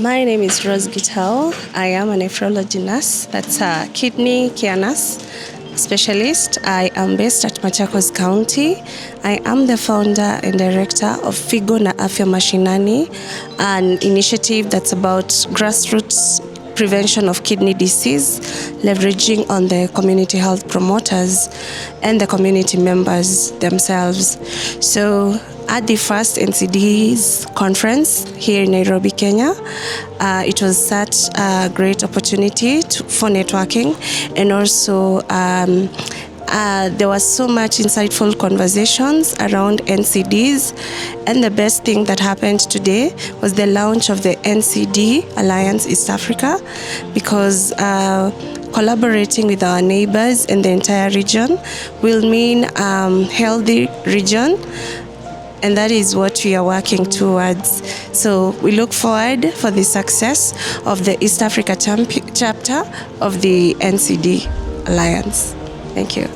My name is Rose Gitao. I am a nephrology nurse, that's a kidney care nurse specialist. I am based at Machakos County. I am the founder and director of Figo na Afya Mashinani, an initiative that's about grassroots prevention of kidney disease, leveraging on the community health promoters and the community members themselves. So at the first NCDs conference here in Nairobi, Kenya, it was such a great opportunity for networking, and also there was so much insightful conversations around NCDs, and the best thing that happened today was the launch of the NCD Alliance East Africa, because collaborating with our neighbors in the entire region will mean healthy region, and that is what we are working towards. So we look forward for the success of the East Africa chapter of the NCD Alliance. Thank you.